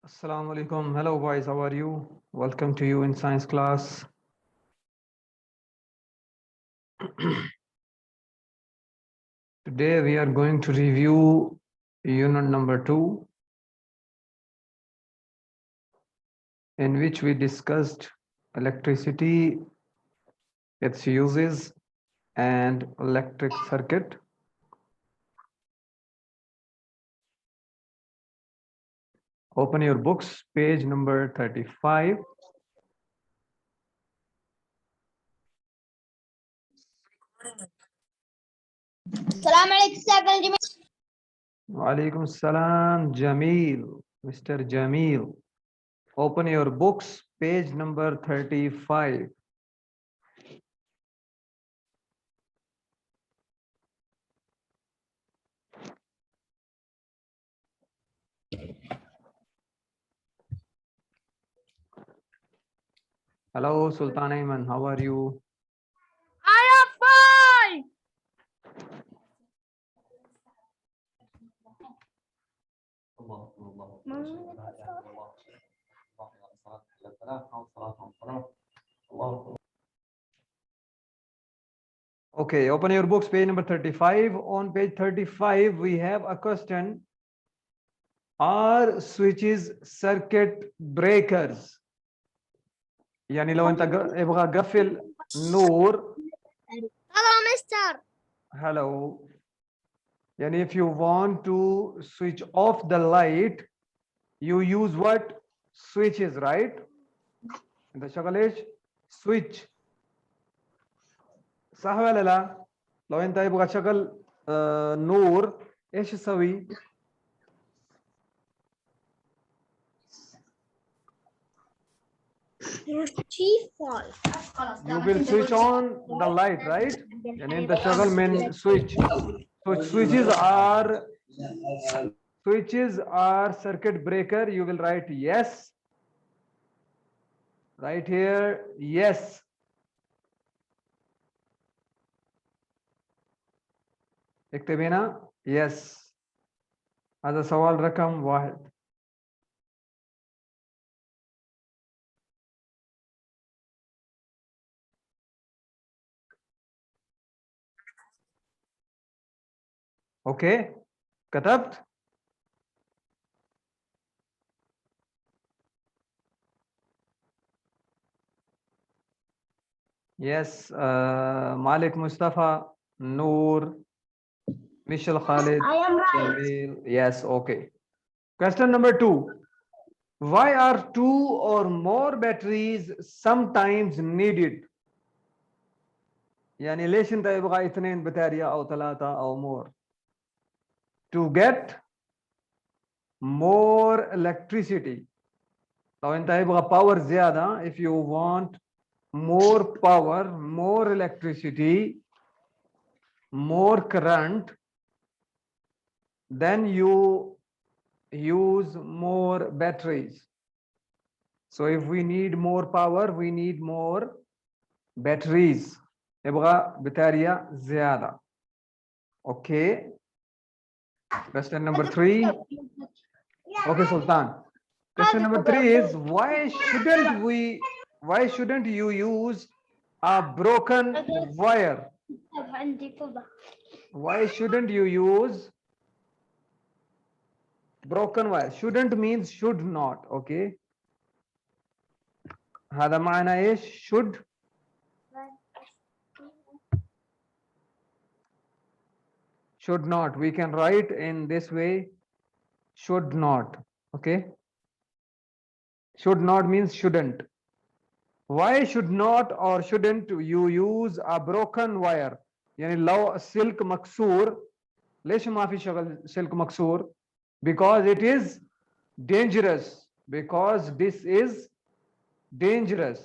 Assalamu alaikum. Hello boys, how are you? Welcome to you in science class. Today we are going to review unit number 2, in which we discussed electricity, its uses, and electric circuit. Open your books, page number 35. Walaikum salam, Jamil, Mr. Jamil. Open your books, page number 35. Hello, Sultan Ayman, how are you? I am fine. Okay, open your books, page number 35. On page 35, we have a question. Are switches circuit breakers? يعني لو انت ابغى قفل نور. Hello, mister. Hello. يعني if you want to switch off the light, you use what? Switches, right? انت شغل ايش؟ switch. صح ولا لا؟ لو انت يبغى تشغل نور ايش تسوي؟ You will switch on the light, right? يعني انت شغل من switch. So switches are circuit breaker. You will write yes. Right here, yes. اكتب هنا yes. هذا سؤال رقم 1. اوكي كتبت؟ yes. مالك مصطفى نور Michelle Khalid. I am right. Jamil. Yes, okay. Question number 2. Why are 2 or more batteries sometimes needed? يعني ليش انت يبغى 2 بطارية او 3 او more? To get more electricity. لو انت يبغى power زيادة, if you want more power, more electricity, more current, then you use more batteries. So if we need more power, we need more batteries. يبغى بطارية زيادة. Okay. Question number 3. Okay, Sultan. Question number 3 is why shouldn't you use a broken wire? Why shouldn't you use broken wire? Shouldn't means should not. Okay. هذا معنى ايش؟ should. Should not. We can write in this way. Should not. Okay. Should not means shouldn't. Why should not or shouldn't you use a broken wire? يعني لو silk مكسور, ليش ما في شغل silk مكسور? Because it is dangerous. Because this is dangerous.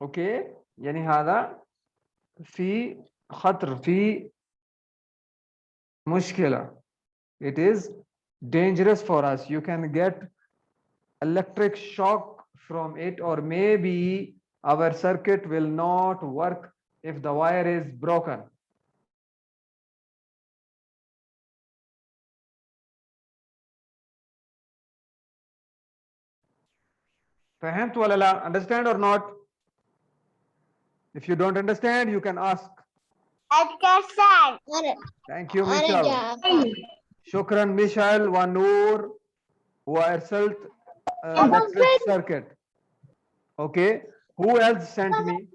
Okay. يعني هذا في خطر, في مشكلة. It is dangerous for us. You can get electric shock from it, or maybe our circuit will not work if the wire is broken. فهمت ولا لا? Understand or not? If you don't understand, you can ask. understand. Thank you, Michelle. شكرا ميشيل ونور وارسلت electric circuit. Okay. Who else sent me?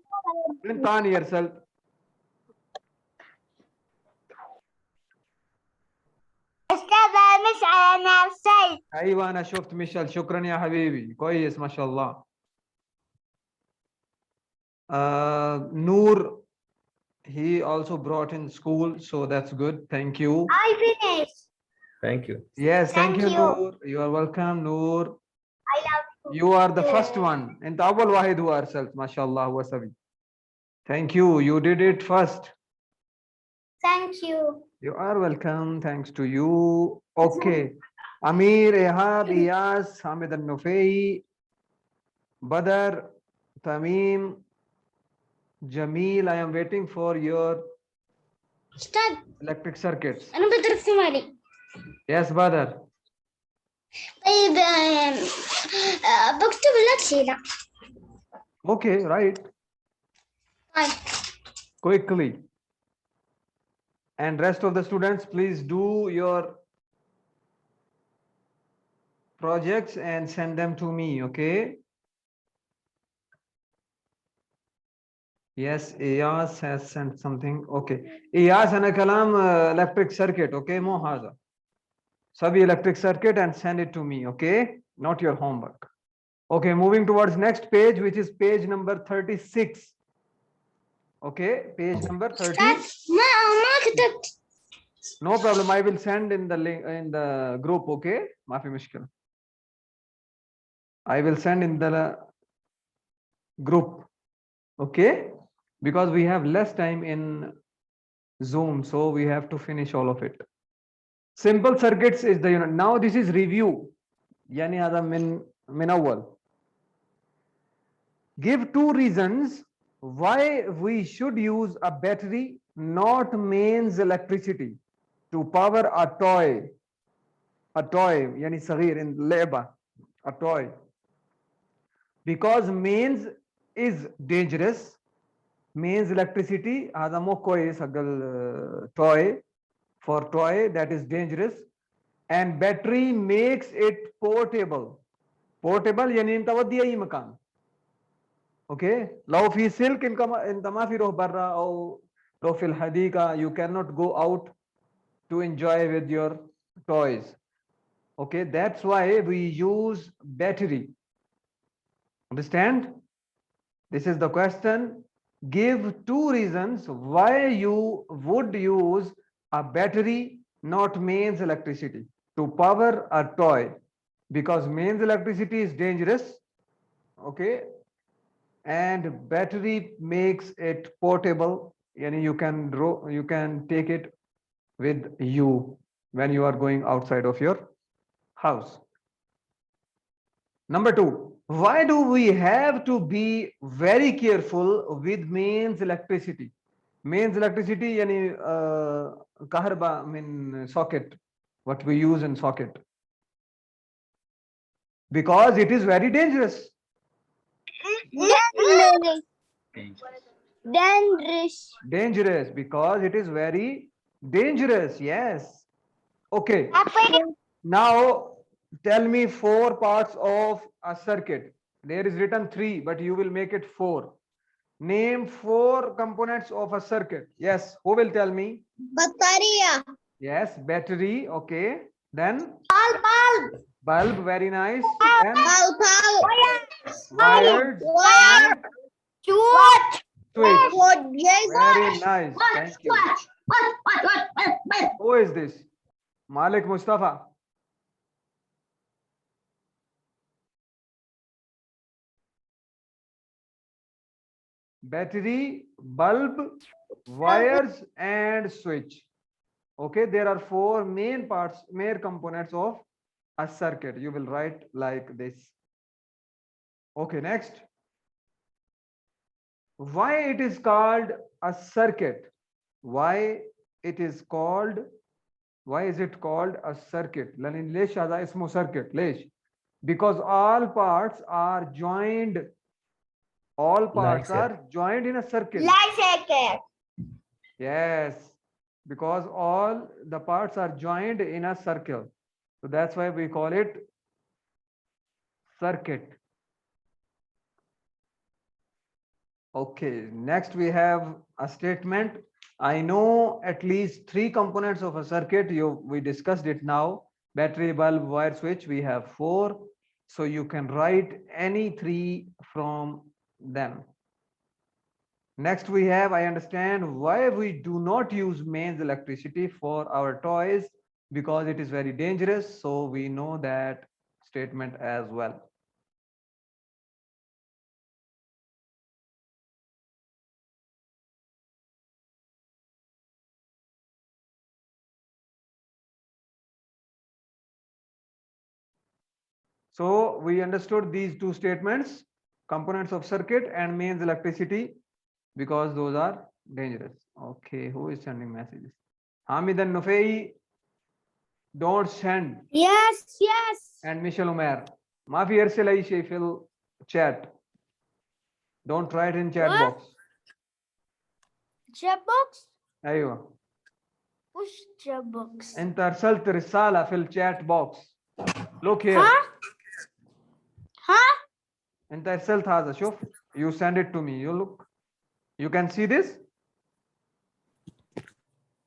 من تاني ارسلت؟ أستاذ مشعل أنا أرسلت. ايوه انا شفت ميشيل. شكرا يا حبيبي. كويس ما شاء الله. Noor, he also brought in school, so that's good. Thank you. I finished. Thank you. Yes, thank Thank you, you. Noor. You are welcome, Noor. I love you. You are the first one. انت اول واحد هو ارسلت. ما شاء الله هو سبي. Thank you. You did it first. Thank you. You are welcome. Thanks to you. Okay. Amir, Ehab, Iyas, Hamid al-Nufai, Badr, Tamim, Jamil. I am waiting for your أستاذ electric circuits. أنا بدرس مالي. Yes, Badr. طيب بكتب الأسئلة. Okay, right. طيب. Quickly. And rest of the students, please do your projects and send them to me, okay? Yes, Iyas has sent something. Okay. Iyas أنا كلام electric circuit, okay? مو هذا. Sabi electric circuit and send it to me, okay? Not your homework. Okay, moving towards next page, which is page number 36. Okay, page number 30. ما كتبت. No problem. I will send in the link in the group. Okay, ما في مشكلة. I will send in the group. Okay, because we have less time in Zoom, so we have to finish all of it. Simple circuits is the unit. Now this is review. يعني هذا من أول. Give two reasons why we should use a battery, not mains electricity, to power a toy. A toy, يعني صغير in لعبة, a toy. Because mains is dangerous. Mains electricity هذا مو كويس حق toy, for toy that is dangerous. And battery makes it portable. Portable يعني انت ودي اي مكان. اوكي لو في سلك انت ما في روح برا او لو في الحديقه you cannot go out to enjoy with your toys. Okay, that's why we use battery. Understand? This is the question. Give two reasons why you would use a battery, not mains electricity, to power a toy. Because mains electricity is dangerous. Okay, and battery makes it portable. Yani you can take it with you when you are going outside of your house. Number two, why do we have to be very careful with mains electricity? Mains electricity yani kaharba min socket, what we use in socket. Because it is very dangerous. Dangerous. Dangerous because it is very dangerous. Yes. Okay. Now tell me four parts of a circuit. There is written three, but you will make it four. Name four components of a circuit. Yes. Who will tell me? بطارية. Yes. Battery. Okay. Then bulb. bulb. Very nice. Then bulb. wired. Wire. And Switch. switch. Yes. Very nice. Thank you. Who is this? Malik Mustafa. Battery, bulb, wires, and switch. Okay, there are four main parts, main components of a circuit. You will write like this. Okay, next. Why it is called a circuit? Why it is called? Why is it called a circuit? لأن ليش هذا اسمه circuit? ليش؟ because all parts are joined. All parts Like are joined in a circle. Like circuit. Yes, because all the parts are joined in a circle. So that's why we call it circuit. Okay, next we have a statement. I know at least 3 components of a circuit. We discussed it now. Battery, bulb, wire, switch. We have 4. So you can write any 3 from them. Next we have, I understand why we do not use mains electricity for our toys, because it is very dangerous. So we know that statement as well. So we understood these 2 statements, components of circuit and mains electricity, because those are dangerous. Okay, who is sending messages? Hamid and Nufei, don't send. Yes, yes. And Michelle Omer. ما في ارسل اي شيء في chat. Don't write in chat What? box. Chat box? ايوه. Push chat box. انت ارسلت رسالة في الchat box. Look here. Huh? انت ارسلت هذا شوف. You send it to me. You look. You can see this.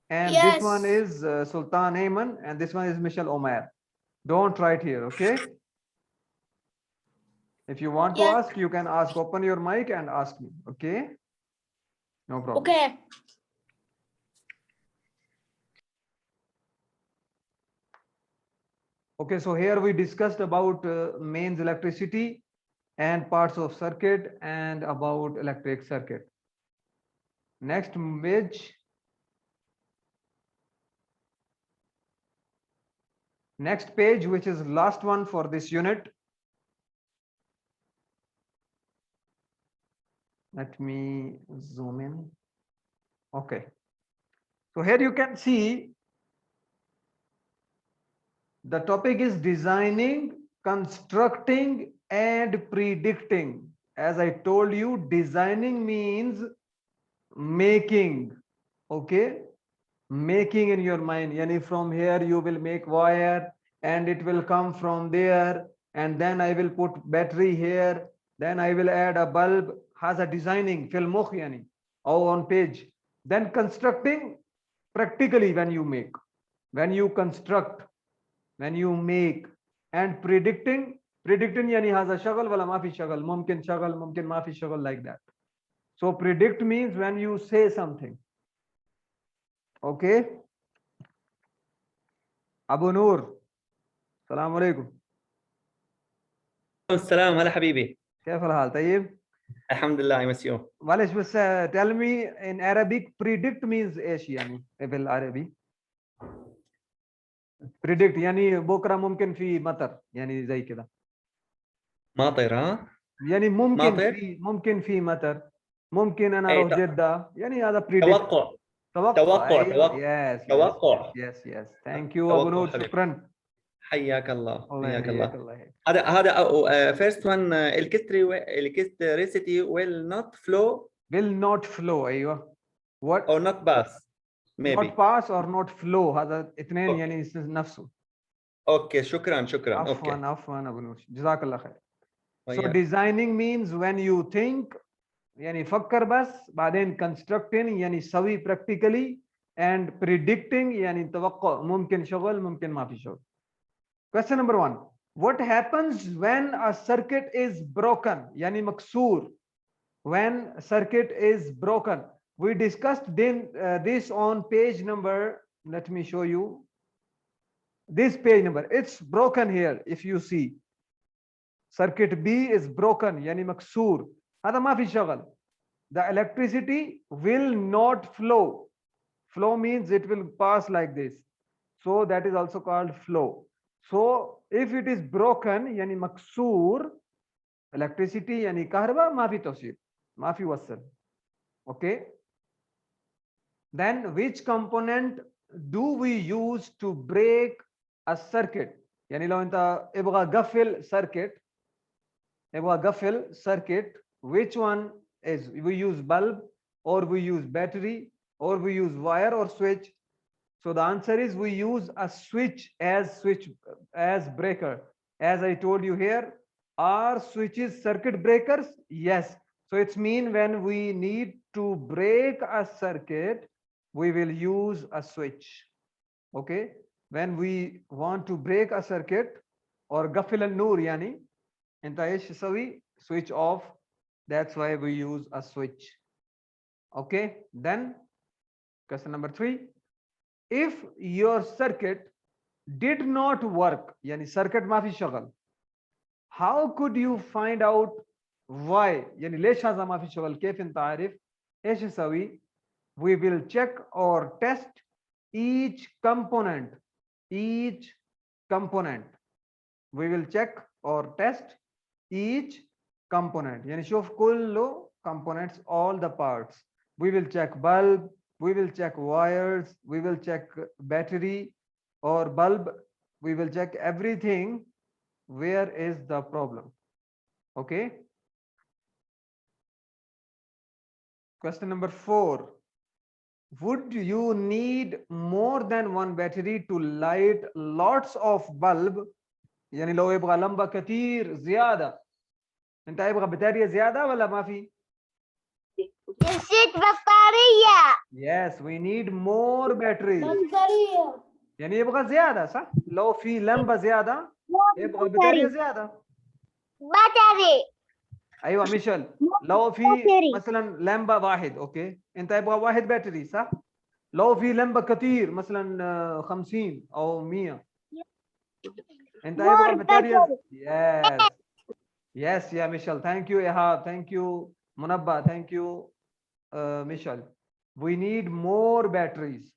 And Yes. this one is Sultan Ayman and this one is Michelle Omer. Don't write here, okay? If you want to Yes. ask, you can ask. Open your mic and ask me, okay? No problem. Okay. Okay, so here we discussed about mains electricity and parts of circuit and about electric circuit. Next page. Next page, which is last one for this unit. Let me zoom in. Okay. So here you can see the topic is designing, constructing, and predicting. As I told you, designing means making. Okay. Making in your mind. Yani from here you will make wire and it will come from there. And then I will put battery here. Then I will add a bulb. Has a designing. Fil mukh yani. Or on page. Then constructing practically when you make. When you construct. When you make. And predicting. Predicting yani has a shagal wala mafi shagal. Mumkin shagal, mumkin mafi shagal, like that. So predict means when you say something. Okay. Abu Noor. السلام عليكم. السلام هلا حبيبي. كيف الحال؟ طيب؟ الحمد لله يمسيو. معلش بس tell me in Arabic predict means ايش يعني بالعربي؟ predict يعني بكره ممكن في مطر يعني زي كذا. ماطر ها؟ يعني ماطر؟ ممكن في مطر. ممكن انا أي اروح جدة يعني هذا predict. توقع. توقع. أيوة. Yes. توقع. Yes. Thank you توقع أبو نور. حبيبي. شكرا. حياك الله. الله حياك يحييك. الله. الله يحييك. هذا first one electricity will not flow will not flow. أيوة. What? or not pass maybe. not pass or not flow. هذا اثنين يعني نفسه. اوكي شكرا. عفوا أبو نور. جزاك الله خير. So وياك. designing means when you think يعني فكر بس بعدين constructing يعني سوي practically and predicting يعني توقع ممكن شغل ممكن ما في شغل. Question number 1. What happens when a circuit is broken? يعني مكسور. When circuit is broken. We discussed this on page number. Let me show you. This page number. It's broken here if you see. Circuit B is broken يعني مكسور. هذا ما في شغل. The electricity will not flow. Flow means it will pass like this. So that is also called flow. So if it is broken يعني مكسور, electricity يعني كهرباء ما في توصيل, ما في وصل. Okay. Then which component do we use to break a circuit? يعني لو انت ابغى قفل circuit, which one is, we use bulb or we use battery or we use wire or switch? So the answer is we use a switch as breaker. As I told you here, are switches circuit breakers? Yes. So it's mean when we need to break a circuit, we will use a switch. Okay. When we want to break a circuit or gafil al-nur yani, انت ايش تسوي؟ switch off. That's why we use a switch. Okay. Then question number 3. If your circuit did not work, yani circuit ما في شغل, how could you find out why? يعني ليش هذا ما في شغل؟ كيف انت عارف؟ ايش نسوي؟ We will check or test each component. We will check or test each component. يعني شوف كله components, all the parts. We will check bulb, we will check wires, we will check battery or bulb, we will check everything. Where is the problem? Okay. Question number 4. Would you need more than one battery to light lots of bulb? يعني لو يبغى لمبة كتير زيادة، انت يبغى بطارية زيادة ولا ما في؟ نسيت بطارية. Yes, we need more batteries. بطارية. يعني يبغى زيادة صح؟ لو في لمبة زيادة يبغى بطارية زيادة. بطاري. ايوه ميشيل، لو في مثلا لمبة واحد اوكي، انت يبغى واحد باتري صح؟ لو في لمبة كتير مثلا 50 او 100 انت يبغى بطارية. Yes يا ميشيل. Thank you إيهاب, thank you منبه, thank you Michelle. We need more batteries.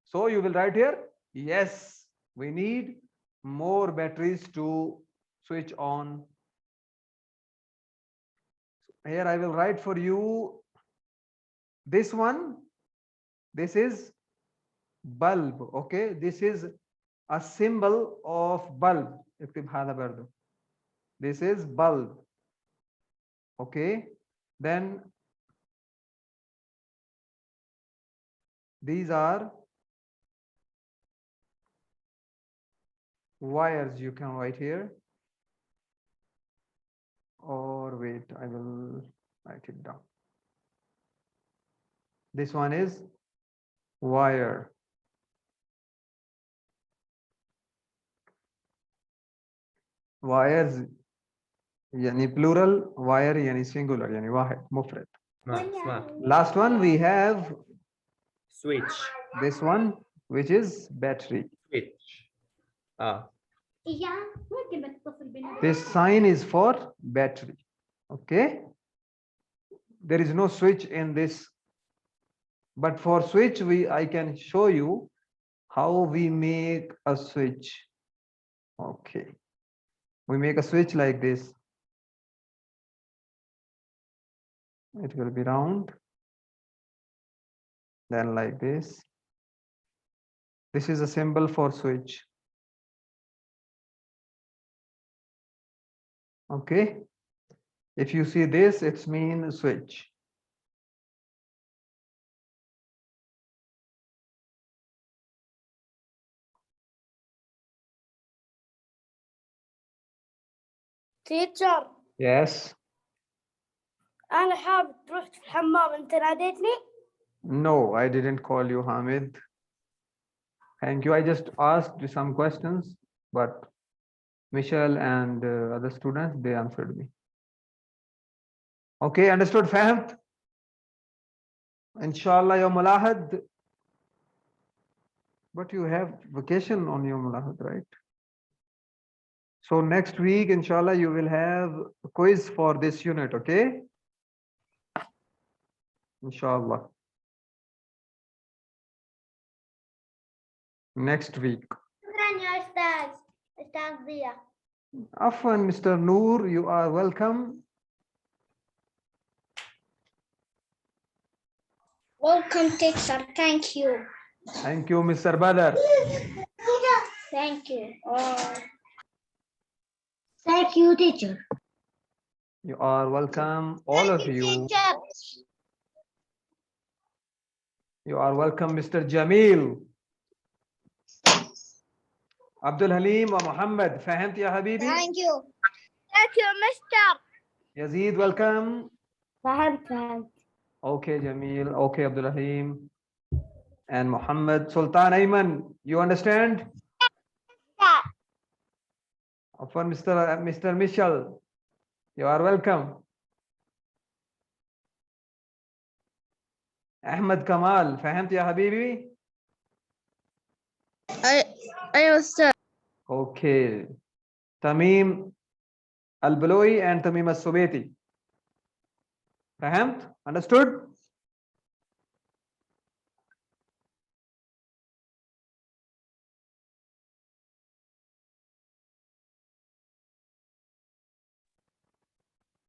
So you will write here, yes, we need more batteries to switch on. Here I will write for you this one. This is bulb. Okay, this is a symbol of bulb. This is bulb. Okay, then these are wires. You can write here, or wait, I will write it down. This one is wire. Wires يعني plural, wire يعني singular يعني واحد مفرد. Smart. Last one we have Switch. this one, which is battery. Switch. This sign is for battery. Okay, there is no switch in this, but for switch I can show you how we make a switch. Okay, we make a switch like this. It will be round, then like this. This is a symbol for switch. Okay, if you see this, it's mean switch. تيتشر. Yes. أنا حابب رحت في الحمام، أنت ناديتني؟ No, I didn't call you, Hamid. Thank you. I just asked you some questions, but Michelle and other students, they answered me. Okay, understood, فهمت? Inshallah, يوم الأحد. But you have vacation on يوم الأحد, right? So next week, inshallah, you will have a quiz for this unit, okay? Inshallah. Next week. شكرا يا أستاذ ضياء. Afwan, Mr. Noor, you are welcome. Welcome, teacher. Thank you. Thank you, Mr. Badar. Thank you. Thank you, teacher. You are welcome, all of you. You are welcome, Mr. Jamil. Abdul Halim wa Muhammad. فهمت يا حبيبي؟ you. Thank you, Mister. Yazid, welcome. فهمت. Okay, Jamil. Okay, Abdul Halim. And Muhammad. Sultan Ayman, you understand? For Mr. Michel, you are welcome. Ahmed Kamal, فهمت يا حبيبي؟ أيوة أستاذ. Okay. Tamim Al-Baloyi and Tamim Al-Subeti. فهمت? Understood?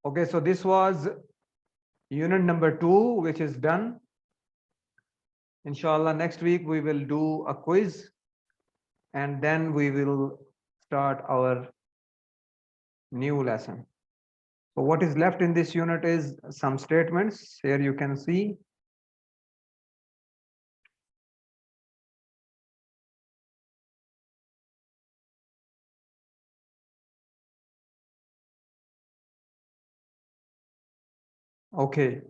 Okay, so this was unit number 2, which is done. Inshallah, next week we will do a quiz and then we will start our new lesson. So what is left in this unit is some statements. Here you can see. Okay.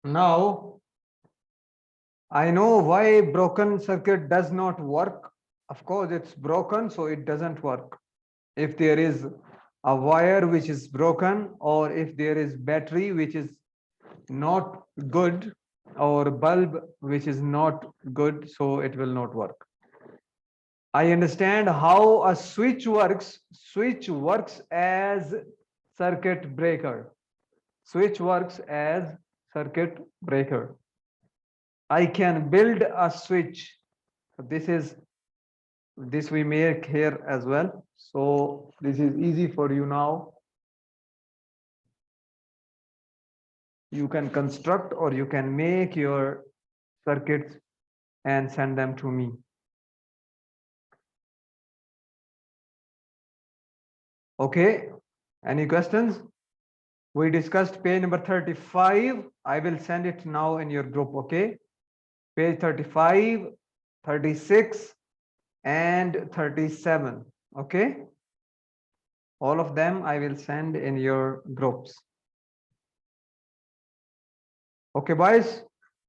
Now, I know why broken circuit does not work. Of course, it's broken, so it doesn't work. If there is a wire which is broken, or if there is battery which is not good, or bulb which is not good, so it will not work. I understand how a switch works. Switch works as circuit breaker. Switch works as circuit breaker. I can build a switch. This we make here as well. So this is easy for you now. You can construct or you can make your circuits and send them to me. Okay, any questions? We discussed page number 35. I will send it now in your group, okay? Page 35, 36, and 37, okay? All of them I will send in your groups. Okay, boys,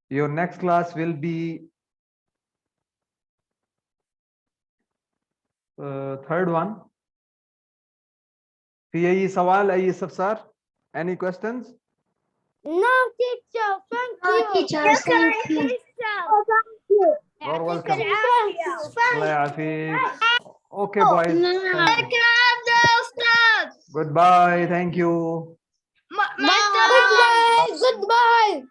your next class will be third one. في أي سؤال أي استفسار? Any questions? No, teacher. Thank No, you. teacher, thank you. You're welcome. Thank الله you. يعافيك. Okay, boys. No. Thank you. Goodbye. Thank you. Goodbye. Goodbye.